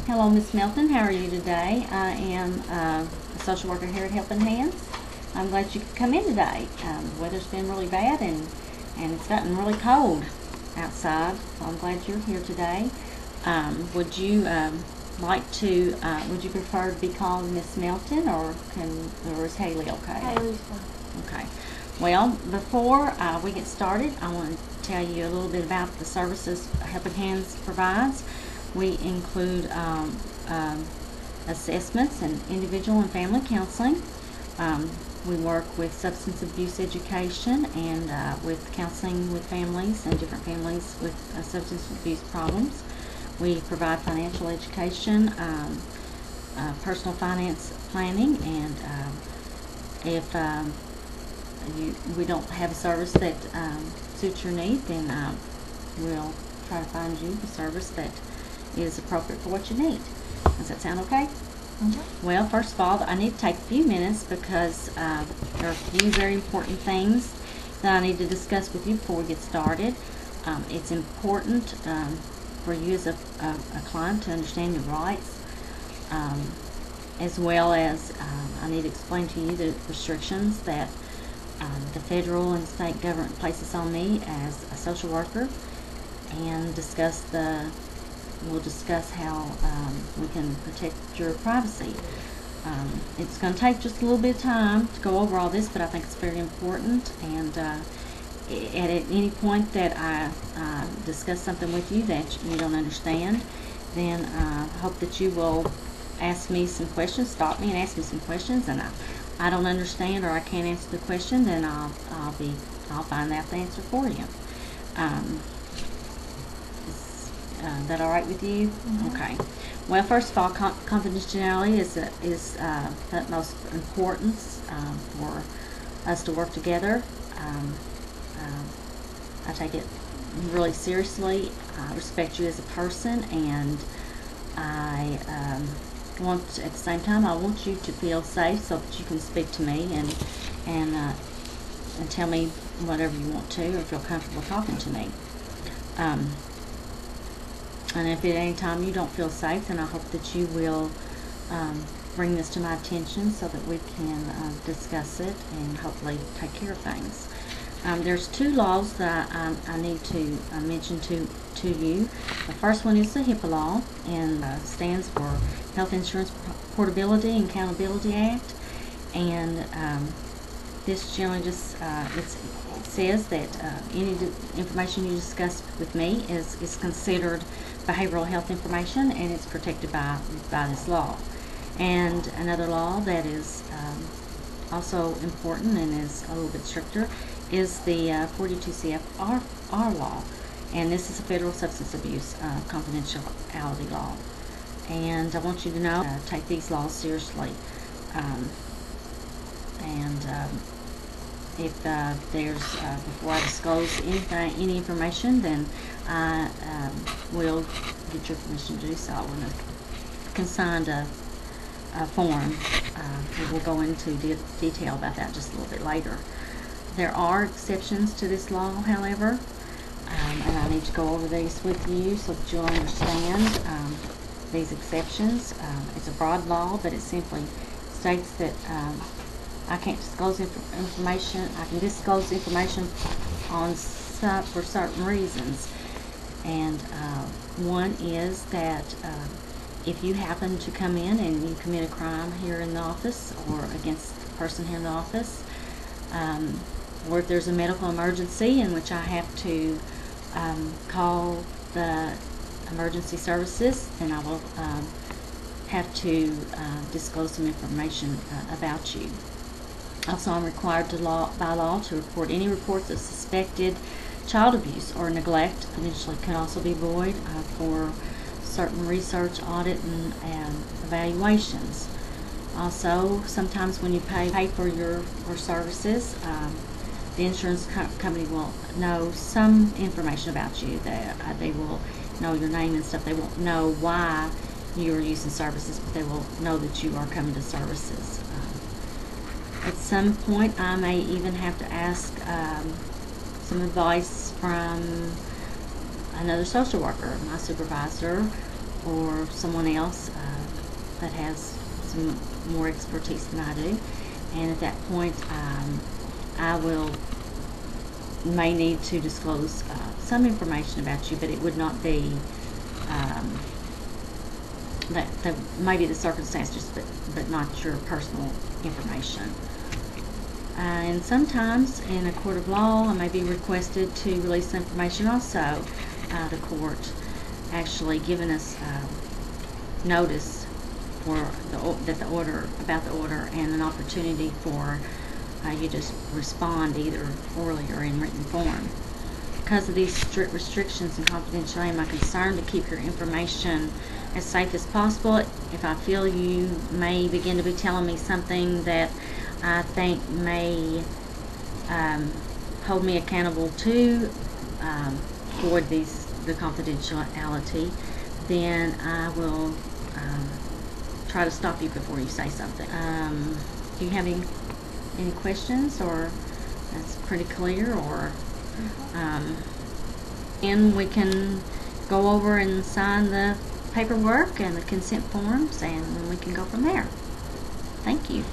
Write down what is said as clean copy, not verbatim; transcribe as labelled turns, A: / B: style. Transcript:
A: Hello, Miss Melton. How are you today? I am a social worker here at Helping Hands. I'm glad you could come in today. The weather's been really bad and it's gotten really cold outside, so I'm glad you're here today. Would you would you prefer to be called Miss Melton, or is Haley okay?
B: Haley's fine.
A: Okay. Well, before we get started, I want to tell you a little bit about the services Helping Hands provides. We include assessments and individual and family counseling. We work with substance abuse education and with counseling with families and different families with substance abuse problems. We provide financial education, personal finance planning, and if we don't have a service that suits your need, then we'll try to find you the service that is appropriate for what you need. Does that sound okay?
B: Mm-hmm.
A: Well, first of all, I need to take a few minutes because there are a few very important things that I need to discuss with you before we get started. It's important for you as a client to understand your rights, as well as I need to explain to you the restrictions that the federal and state government places on me as a social worker, and we'll discuss how we can protect your privacy. It's going to take just a little bit of time to go over all this, but I think it's very important, and at any point that I discuss something with you that you don't understand, then I hope that you will ask me some questions, stop me and ask me some questions, and I don't understand or I can't answer the question, then I'll find out the answer for you. Is that all right with you?
B: Mm-hmm.
A: Okay. Well, first of all, confidentiality is utmost importance for us to work together. I take it really seriously. I respect you as a person, and I want, at the same time, I want you to feel safe so that you can speak to me and tell me whatever you want to, or feel comfortable talking to me. And if at any time you don't feel safe, then I hope that you will bring this to my attention so that we can discuss it and hopefully take care of things. There's two laws that I need to mention to you. The first one is the HIPAA law, and stands for Health Insurance Portability and Accountability Act. And this generally just it says that any information you discuss with me is considered behavioral health information, and it's protected by this law. And another law that is also important and is a little bit stricter is the 42 CFR law, and this is a federal substance abuse confidentiality law. And I want you to know, take these laws seriously. If there's before I disclose any information, then I will get your permission to do so. I'm going to consign a form. We'll go into detail about that just a little bit later. There are exceptions to this law, however, and I need to go over these with you so that you'll understand these exceptions. It's a broad law, but it simply states that I can't disclose information. I can disclose information for certain reasons, and one is that if you happen to come in and you commit a crime here in the office or against the person here in the office, or if there's a medical emergency in which I have to call the emergency services, then I will have to disclose some information about you. Also, I'm required by law to report any reports of suspected child abuse or neglect. Eventually can also be void for certain research, audit, and evaluations. Also, sometimes when you pay for your services, the insurance company will know some information about you. They will know your name and stuff. They won't know why you're using services, but they will know that you are coming to services. At some point, I may even have to ask some advice from another social worker, my supervisor, or someone else that has some more expertise than I do. And at that point, I may need to disclose some information about you, but it would not be that maybe the circumstances, but not your personal information. And sometimes in a court of law, I may be requested to release information also. The court actually giving us notice for about the order, and an opportunity for you to respond either orally or in written form. Because of these strict restrictions and confidentiality, I'm concerned to keep your information as safe as possible. If I feel you may begin to be telling me something that I think may hold me accountable to for the confidentiality, then I will try to stop you before you say something. Do you have any questions, or that's pretty clear, or and we can go over and sign the paperwork and the consent forms, and we can go from there. Thank you.